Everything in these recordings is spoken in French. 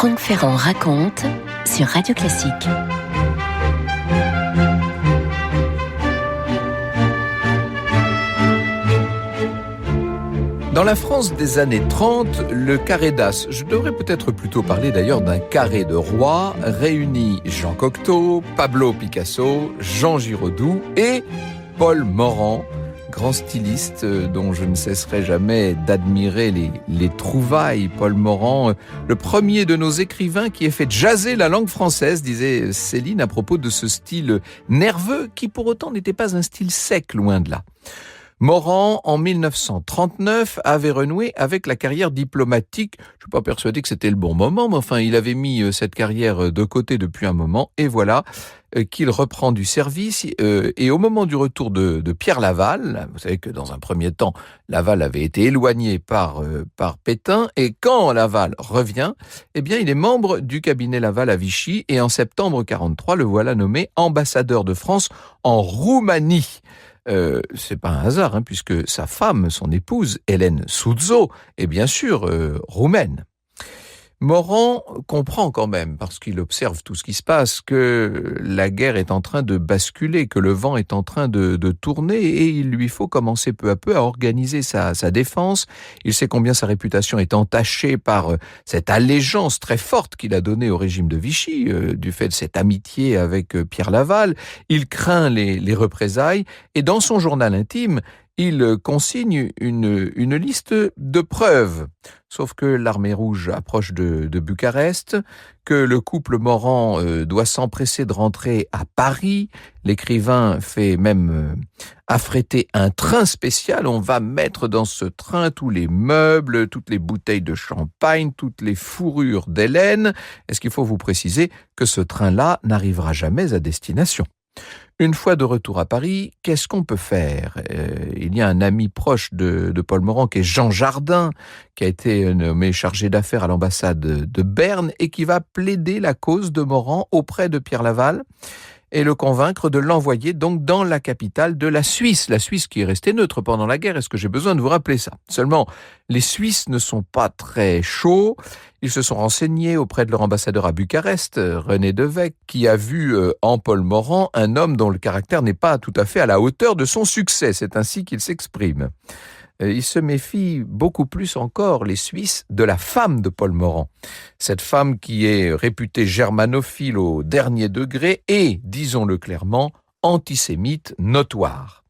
Franck Ferrand raconte sur Radio Classique. Dans la France des années 30, le carré d'As, je devrais peut-être plutôt parler d'ailleurs d'un carré de rois, réunit Jean Cocteau, Pablo Picasso, Jean Giraudoux et Paul Morand, grand styliste dont je ne cesserai jamais d'admirer les trouvailles. Paul Morand, le premier de nos écrivains qui ait fait jaser la langue française, disait Céline à propos de ce style nerveux qui pour autant n'était pas un style sec, loin de là. Morand, en 1939, avait renoué avec la carrière diplomatique. Je ne suis pas persuadé que c'était le bon moment, mais enfin, il avait mis cette carrière de côté depuis un moment, et voilà qu'il reprend du service. Et au moment du retour de Pierre Laval, vous savez que dans un premier temps, Laval avait été éloigné par Pétain, et quand Laval revient, eh bien, il est membre du cabinet Laval à Vichy, et en septembre 1943, le voilà nommé ambassadeur de France en Roumanie. C'est pas un hasard, puisque sa femme, son épouse, Hélène Souzzo, est bien sûr roumaine. Morand comprend quand même, parce qu'il observe tout ce qui se passe, que la guerre est en train de basculer, que le vent est en train de tourner, et il lui faut commencer peu à peu à organiser sa défense. Il sait combien sa réputation est entachée par cette allégeance très forte qu'il a donnée au régime de Vichy, du fait de cette amitié avec Pierre Laval. Il craint les représailles, et dans son journal intime, il consigne une liste de preuves. Sauf que l'armée rouge approche de Bucarest, que le couple Morand doit s'empresser de rentrer à Paris. L'écrivain fait même affréter un train spécial. On va mettre dans ce train tous les meubles, toutes les bouteilles de champagne, toutes les fourrures d'Hélène. Est-ce qu'il faut vous préciser que ce train-là n'arrivera jamais à destination ? Une fois de retour à Paris, qu'est-ce qu'on peut faire ? Il y a un ami proche de Paul Morand qui est Jean Jardin, qui a été nommé chargé d'affaires à l'ambassade de Berne et qui va plaider la cause de Morand auprès de Pierre Laval et le convaincre de l'envoyer donc dans la capitale de la Suisse qui est restée neutre pendant la guerre. Est-ce que j'ai besoin de vous rappeler ça ? Seulement, les Suisses ne sont pas très chauds. Ils se sont renseignés auprès de leur ambassadeur à Bucarest, René Devecq, qui a vu en Paul Morand un homme dont le caractère n'est pas tout à fait à la hauteur de son succès. C'est ainsi qu'il s'exprime. Il se méfie beaucoup plus encore, les Suisses, de la femme de Paul Morand. Cette femme qui est réputée germanophile au dernier degré et, disons-le clairement, antisémite notoire.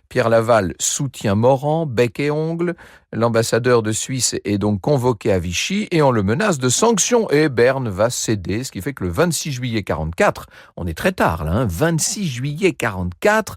Pierre Laval soutient Morand, bec et ongle. L'ambassadeur de Suisse est donc convoqué à Vichy et on le menace de sanctions. Et Berne va céder, ce qui fait que le 26 juillet 1944, on est très tard là, 26 juillet 1944,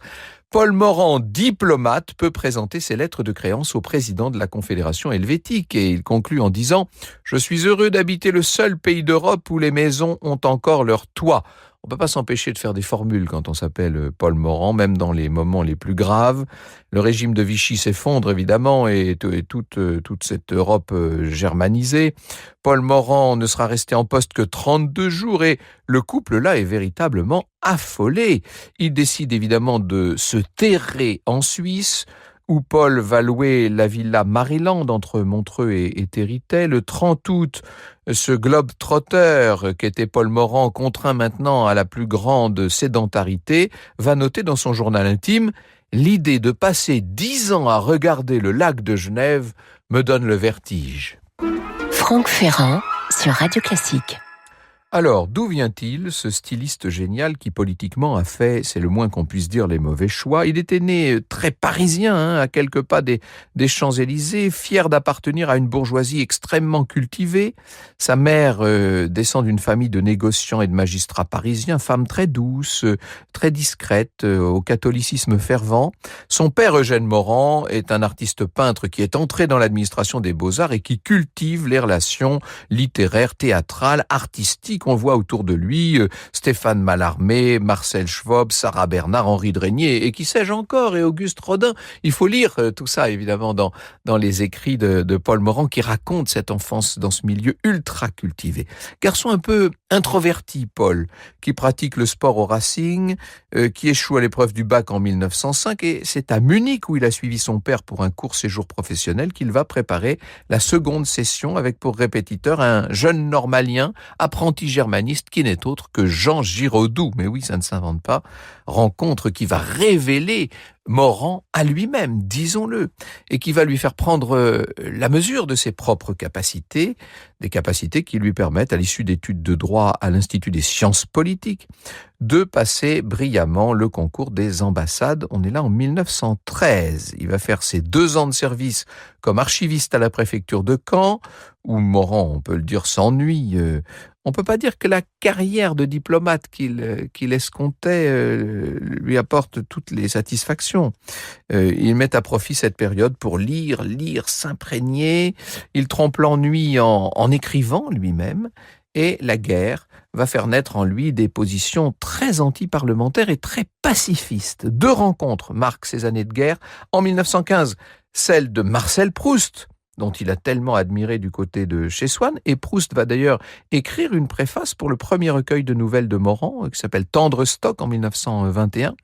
Paul Morand, diplomate, peut présenter ses lettres de créance au président de la Confédération helvétique et il conclut en disant « Je suis heureux d'habiter le seul pays d'Europe où les maisons ont encore leur toit ». On ne peut pas s'empêcher de faire des formules quand on s'appelle Paul Morand, même dans les moments les plus graves. Le régime de Vichy s'effondre évidemment et toute cette Europe germanisée. Paul Morand ne sera resté en poste que 32 jours et le couple-là est véritablement affolé. Il décide évidemment de se terrer en Suisse, où Paul va louer la villa Maryland entre Montreux et Territet. Le 30 août, ce globe-trotter qu'était Paul Morand, contraint maintenant à la plus grande sédentarité, va noter dans son journal intime « L'idée de passer 10 ans à regarder le lac de Genève me donne le vertige ». Franck Ferrand sur Radio Classique. Alors, d'où vient-il, ce styliste génial qui politiquement a fait, c'est le moins qu'on puisse dire, les mauvais choix ? Il était né très parisien, à quelques pas des Champs-Élysées, fier d'appartenir à une bourgeoisie extrêmement cultivée. Sa mère descend d'une famille de négociants et de magistrats parisiens, femme très douce, très discrète, au catholicisme fervent. Son père, Eugène Morand, est un artiste peintre qui est entré dans l'administration des Beaux-Arts et qui cultive les relations littéraires, théâtrales, artistiques qu'on voit autour de lui, Stéphane Mallarmé, Marcel Schwob, Sarah Bernard, Henri Dreynier, et qui sais-je encore, et Auguste Rodin. Il faut lire tout ça, évidemment, dans les écrits de Paul Morand, qui raconte cette enfance dans ce milieu ultra cultivé. Garçon un peu introverti, Paul, qui pratique le sport au Racing, qui échoue à l'épreuve du bac en 1905, et c'est à Munich où il a suivi son père pour un court séjour professionnel qu'il va préparer la seconde session avec pour répétiteur un jeune normalien, apprenti germaniste, qui n'est autre que Jean Giraudoux. Mais oui, ça ne s'invente pas. Rencontre qui va révéler Morand à lui-même, disons-le, et qui va lui faire prendre la mesure de ses propres capacités, des capacités qui lui permettent, à l'issue d'études de droit à l'Institut des sciences politiques, de passer brillamment le concours des ambassades. On est là en 1913. Il va faire ses 2 ans de service comme archiviste à la préfecture de Caen, où Morand, on peut le dire, s'ennuie. On peut pas dire que la carrière de diplomate qu'il escomptait lui apporte toutes les satisfactions. Il met à profit cette période pour lire, s'imprégner. Il trompe l'ennui en écrivant lui-même. Et la guerre va faire naître en lui des positions très anti-parlementaires et très pacifistes. 2 rencontres marquent ces années de guerre. En 1915, celle de Marcel Proust, dont il a tellement admiré du côté de chez Swann, et Proust va d'ailleurs écrire une préface pour le premier recueil de nouvelles de Morand, qui s'appelle Tendre stock en 1921,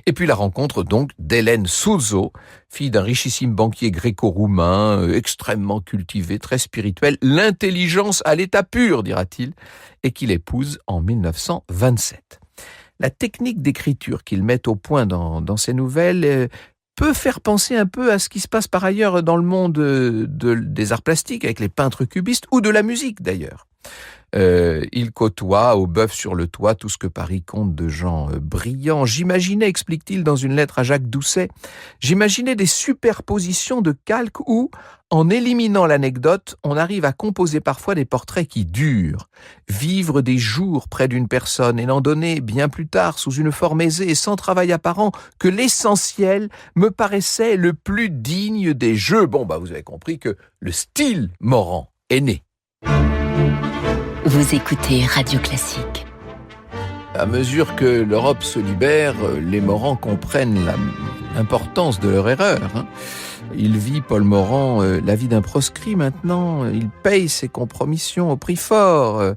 et puis la rencontre donc d'Hélène Souzo, fille d'un richissime banquier gréco-roumain, extrêmement cultivé, très spirituel, l'intelligence à l'état pur, dira-t-il, et qu'il épouse en 1927. La technique d'écriture qu'il met au point dans ses nouvelles peut faire penser un peu à ce qui se passe par ailleurs dans le monde des arts plastiques, avec les peintres cubistes, ou de la musique d'ailleurs. Il côtoie au bœuf sur le toit tout ce que Paris compte de gens brillants. J'imaginais, explique-t-il dans une lettre à Jacques Doucet, j'imaginais des superpositions de calques où, en éliminant l'anecdote, on arrive à composer parfois des portraits qui durent. Vivre des jours près d'une personne et n'en donner bien plus tard sous une forme aisée et sans travail apparent que l'essentiel me paraissait le plus digne des jeux. Bon, vous avez compris que le style Morand est né. Vous écoutez Radio Classique. À mesure que l'Europe se libère, les Morand comprennent l'importance de leur erreur. Il vit, Paul Morand, la vie d'un proscrit maintenant. Il paye ses compromissions au prix fort.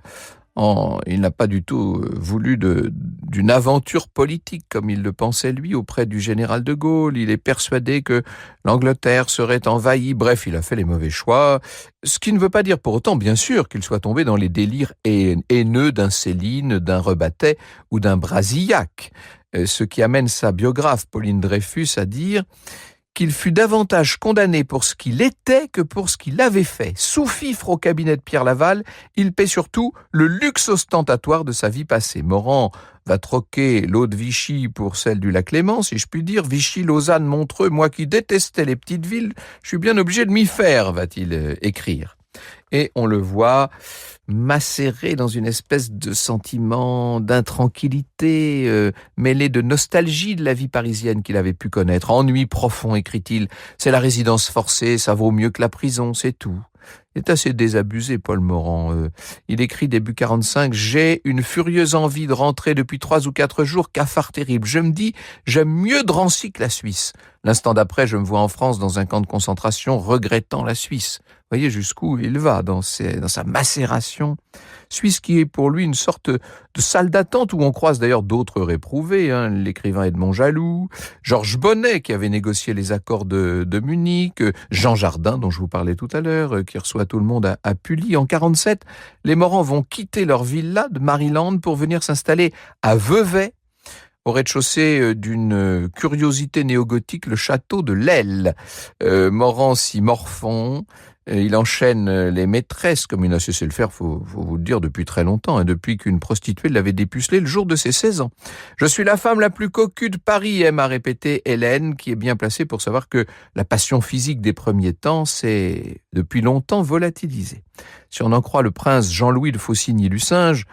Il n'a pas du tout voulu d'une aventure politique comme il le pensait lui auprès du général de Gaulle. Il est persuadé que l'Angleterre serait envahie. Bref, il a fait les mauvais choix. Ce qui ne veut pas dire pour autant, bien sûr, qu'il soit tombé dans les délires haineux d'un Céline, d'un Rebattet ou d'un Brasillac. Ce qui amène sa biographe Pauline Dreyfus à dire qu'il fut davantage condamné pour ce qu'il était que pour ce qu'il avait fait. Sous-fifre au cabinet de Pierre Laval, il paie surtout le luxe ostentatoire de sa vie passée. Morand va troquer l'eau de Vichy pour celle du lac Léman, si je puis dire. Vichy, Lausanne, Montreux, moi qui détestais les petites villes, je suis bien obligé de m'y faire, va-t-il écrire. Et on le voit macéré dans une espèce de sentiment d'intranquillité, mêlé de nostalgie de la vie parisienne qu'il avait pu connaître. Ennui profond, écrit-il, c'est la résidence forcée, ça vaut mieux que la prison, c'est tout. Il est assez désabusé, Paul Morand. Il écrit début 45, « J'ai une furieuse envie de rentrer depuis 3 ou 4 jours, cafard terrible. Je me dis, j'aime mieux Drancy que la Suisse. L'instant d'après, je me vois en France dans un camp de concentration, regrettant la Suisse. » Vous voyez jusqu'où il va dans sa macération. Suisse qui est pour lui une sorte de salle d'attente où on croise d'ailleurs d'autres réprouvés, l'écrivain Edmond Jaloux, Georges Bonnet qui avait négocié les accords de Munich, Jean Jardin dont je vous parlais tout à l'heure, qui reçoit tout le monde à Pully. En 47, les Morand vont quitter leur villa de Maryland pour venir s'installer à Vevey, au rez-de-chaussée d'une curiosité néo-gothique, le château de l'Aile. Morand s'y morfond. Il enchaîne les maîtresses, comme il a cessé de le faire, faut vous le dire, depuis très longtemps, depuis qu'une prostituée l'avait dépucelé le jour de ses 16 ans. « Je suis la femme la plus coquue de Paris », aime à répéter Hélène, qui est bien placée pour savoir que la passion physique des premiers temps s'est depuis longtemps volatilisée. Si on en croit le prince Jean-Louis de Faucigny-Lucinge,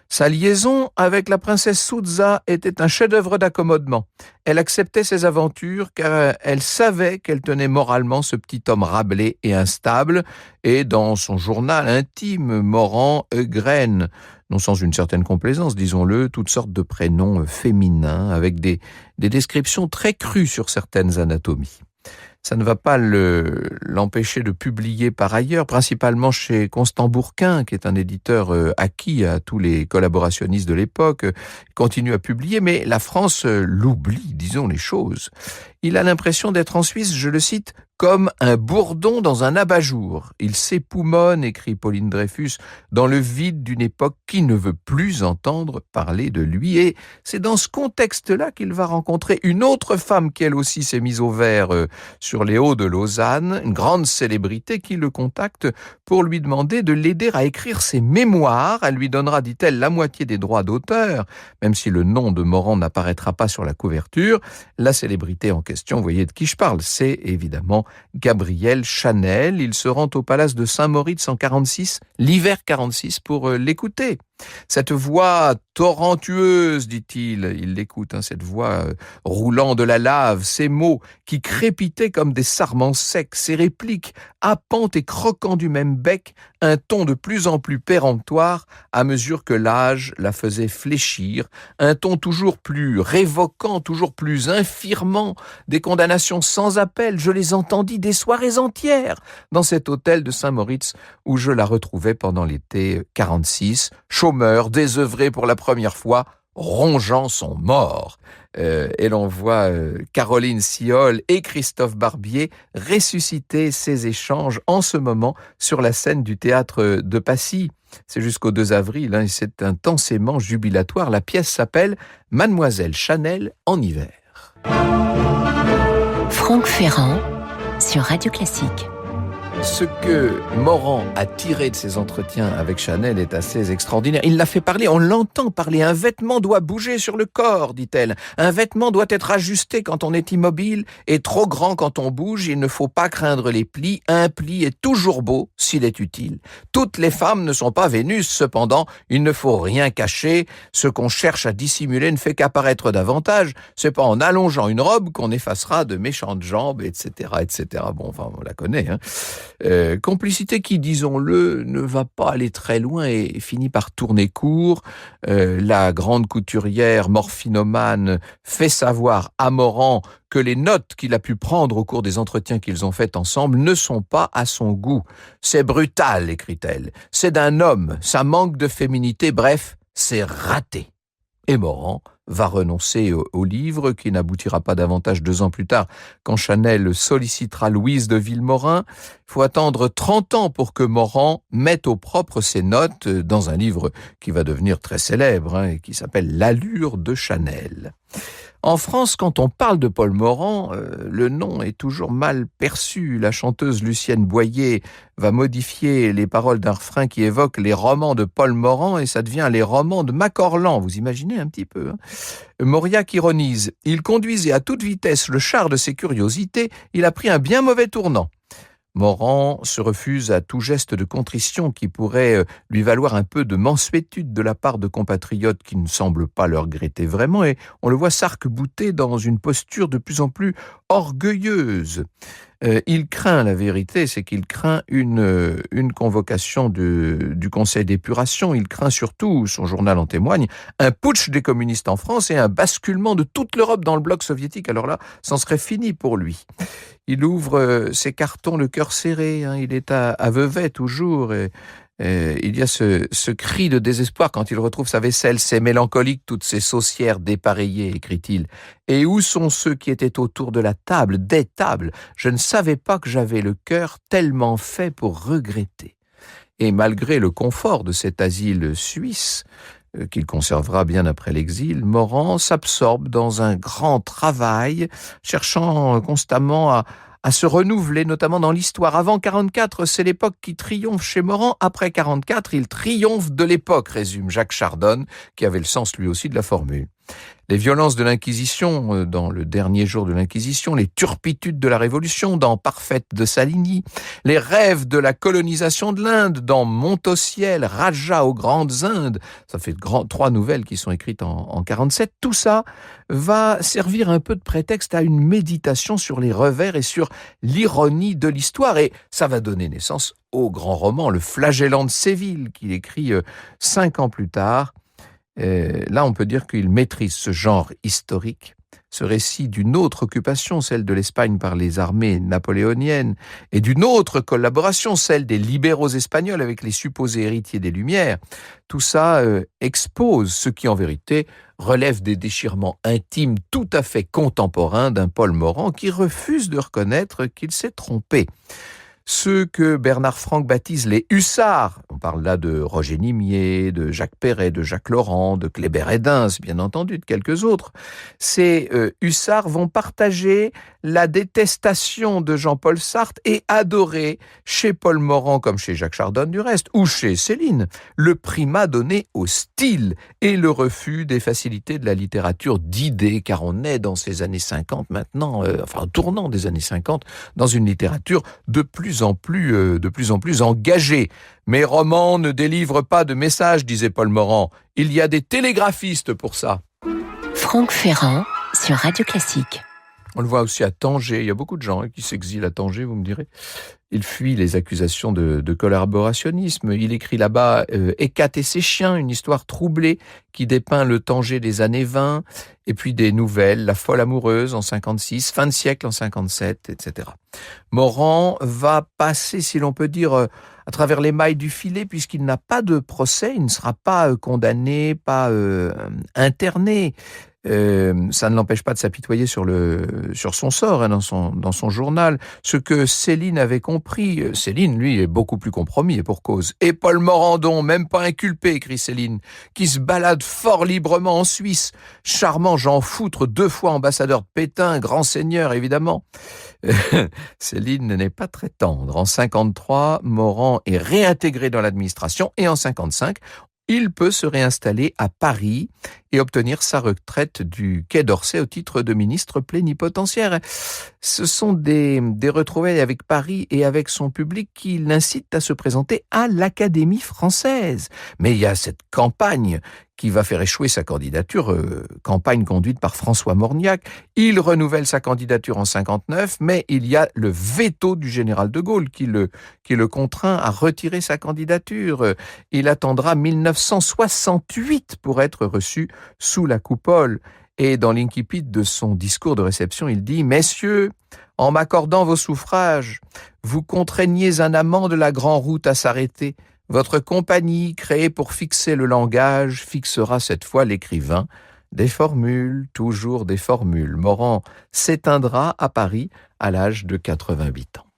sa liaison avec la princesse Souza était un chef-d'œuvre d'accommodement. Elle acceptait ses aventures car elle savait qu'elle tenait moralement ce petit homme râblé et instable. Et dans son journal intime, Morand graine non sans une certaine complaisance, disons-le, toutes sortes de prénoms féminins avec des descriptions très crues sur certaines anatomies. Ça ne va pas l'empêcher de publier par ailleurs, principalement chez Constant Bourquin, qui est un éditeur acquis à tous les collaborationnistes de l'époque. Il continue à publier, mais la France l'oublie, disons les choses. Il a l'impression d'être en Suisse, je le cite, comme un bourdon dans un abat-jour. Il s'époumonne, écrit Pauline Dreyfus, dans le vide d'une époque qui ne veut plus entendre parler de lui. Et c'est dans ce contexte-là qu'il va rencontrer une autre femme qui elle aussi s'est mise au vert sur les hauts de Lausanne, une grande célébrité qui le contacte pour lui demander de l'aider à écrire ses mémoires. Elle lui donnera, dit-elle, la moitié des droits d'auteur, même si le nom de Morand n'apparaîtra pas sur la couverture. La célébrité en question, vous voyez de qui je parle, c'est évidemment Gabriel Chanel. Il se rend au palace de Saint-Moritz en 46, l'hiver 46, pour l'écouter. Cette voix torrentueuse, dit-il, il l'écoute, cette voix roulant de la lave, ces mots qui crépitaient comme des sarments secs, ces répliques happant et croquant du même bec, un ton de plus en plus péremptoire à mesure que l'âge la faisait fléchir, un ton toujours plus révoquant, toujours plus infirmant, des condamnations sans appel. Je les entendis des soirées entières dans cet hôtel de Saint-Moritz où je la retrouvais pendant l'été 46, chômeur, désœuvré pour la première fois, rongeant son mort. Et l'on voit Caroline Siol et Christophe Barbier ressusciter ces échanges en ce moment sur la scène du théâtre de Passy. C'est jusqu'au 2 avril, et c'est intensément jubilatoire. La pièce s'appelle Mademoiselle Chanel en hiver. Franck Ferrand sur Radio Classique. Ce que Morand a tiré de ses entretiens avec Chanel est assez extraordinaire. Il l'a fait parler, on l'entend parler. Un vêtement doit bouger sur le corps, dit-elle. Un vêtement doit être ajusté quand on est immobile et trop grand quand on bouge. Il ne faut pas craindre les plis. Un pli est toujours beau s'il est utile. Toutes les femmes ne sont pas Vénus, cependant. Il ne faut rien cacher. Ce qu'on cherche à dissimuler ne fait qu'apparaître davantage. C'est pas en allongeant une robe qu'on effacera de méchantes jambes, etc., etc. Bon, enfin, on la connaît, complicité qui, disons-le, ne va pas aller très loin et finit par tourner court. La grande couturière morphinomane fait savoir à Morand que les notes qu'il a pu prendre au cours des entretiens qu'ils ont faits ensemble ne sont pas à son goût. C'est brutal, écrit-elle. C'est d'un homme, ça manque de féminité, bref, c'est raté. Et Morand va renoncer au livre qui n'aboutira pas davantage 2 ans plus tard quand Chanel sollicitera Louise de Villemorin. Il faut attendre 30 ans pour que Morand mette au propre ses notes dans un livre qui va devenir très célèbre et qui s'appelle L'allure de Chanel. En France, quand on parle de Paul Morand, le nom est toujours mal perçu. La chanteuse Lucienne Boyer va modifier les paroles d'un refrain qui évoque les romans de Paul Morand et ça devient les romans de Macorlan. Vous imaginez un petit peu, Mauriac ironise. Il conduisait à toute vitesse le char de ses curiosités. Il a pris un bien mauvais tournant. Morand se refuse à tout geste de contrition qui pourrait lui valoir un peu de mansuétude de la part de compatriotes qui ne semblent pas le regretter vraiment, et on le voit s'arc-bouter dans une posture de plus en plus orgueilleuse. Il craint, la vérité, c'est qu'il craint une convocation du Conseil d'épuration. Il craint surtout, son journal en témoigne, un putsch des communistes en France et un basculement de toute l'Europe dans le bloc soviétique. Alors là, c'en serait fini pour lui. Il ouvre ses cartons le cœur serré, il est à Vevey toujours, et il y a ce cri de désespoir quand il retrouve sa vaisselle. C'est mélancolique, toutes ces saucières dépareillées, écrit-il. Et où sont ceux qui étaient autour de la table, des tables? Je ne savais pas que j'avais le cœur tellement fait pour regretter. Et malgré le confort de cet asile suisse, qu'il conservera bien après l'exil, Morand s'absorbe dans un grand travail, cherchant constamment à se renouveler, notamment dans l'histoire. Avant 44, c'est l'époque qui triomphe chez Morand. Après 44, il triomphe de l'époque, résume Jacques Chardonne, qui avait le sens lui aussi de la formule. Les violences de l'Inquisition dans Le dernier jour de l'Inquisition, les turpitudes de la Révolution dans Parfaite de Saligny, les rêves de la colonisation de l'Inde dans Montausiel, Raja aux Grandes Indes, ça fait 3 nouvelles qui sont écrites en 47, tout ça va servir un peu de prétexte à une méditation sur les revers et sur l'ironie de l'histoire, et ça va donner naissance au grand roman Le Flagellant de Séville qu'il écrit 5 ans plus tard. Là, on peut dire qu'il maîtrise ce genre historique, ce récit d'une autre occupation, celle de l'Espagne par les armées napoléoniennes, et d'une autre collaboration, celle des libéraux espagnols avec les supposés héritiers des Lumières. Tout ça expose ce qui, en vérité, relève des déchirements intimes tout à fait contemporains d'un Paul Morand qui refuse de reconnaître qu'il s'est trompé. Ceux que Bernard Franck baptise les hussards, on parle là de Roger Nimier, de Jacques Perret, de Jacques Laurent, de Kléber Hédins, bien entendu, de quelques autres. Ces hussards vont partager la détestation de Jean-Paul Sartre et adorer, chez Paul Morand comme chez Jacques Chardon du reste, ou chez Céline, le primat donné au style et le refus des facilités de la littérature d'idées, car on est dans ces années 50 maintenant, au tournant des années 50, dans une littérature de plus en plus engagée. Mes romans ne délivrent pas de messages, disait Paul Morand. Il y a des télégraphistes pour ça. Franck Ferrand sur Radio Classique. On le voit aussi à Tanger. Il y a beaucoup de gens qui s'exilent à Tanger, vous me direz. Il fuit les accusations de collaborationnisme. Il écrit là-bas Hécate et ses chiens, une histoire troublée qui dépeint le Tanger des années 20, et puis des nouvelles, La folle amoureuse en 56, Fin de siècle en 57, etc. Morand va passer, si l'on peut dire, à travers les mailles du filet, puisqu'il n'a pas de procès, il ne sera pas condamné, pas interné. Ça ne l'empêche pas de s'apitoyer sur son sort, dans son journal. Ce que Céline avait compris, Céline, lui, est beaucoup plus compromis et pour cause. Et Paul Morandon, même pas inculpé, écrit Céline, qui se balade fort librement en Suisse. Charmant Jean Foutre, 2 fois ambassadeur de Pétain, grand seigneur, évidemment. Céline n'est pas très tendre. En 53, Morand est réintégré dans l'administration et en 55, il peut se réinstaller à Paris et obtenir sa retraite du Quai d'Orsay au titre de ministre plénipotentiaire. Ce sont des retrouvailles avec Paris et avec son public qui l'incitent à se présenter à l'Académie française. Mais il y a cette campagne qui va faire échouer sa candidature, campagne conduite par François Morgnac. Il renouvelle sa candidature en 59, mais il y a le veto du général de Gaulle qui le contraint à retirer sa candidature. Il attendra 1968 pour être reçu sous la coupole. Et dans l'incipit de son discours de réception, il dit « Messieurs, en m'accordant vos suffrages, vous contraignez un amant de la grande route à s'arrêter. Votre compagnie, créée pour fixer le langage, fixera cette fois l'écrivain. Des formules, toujours des formules. » Morand s'éteindra à Paris à l'âge de 88 ans.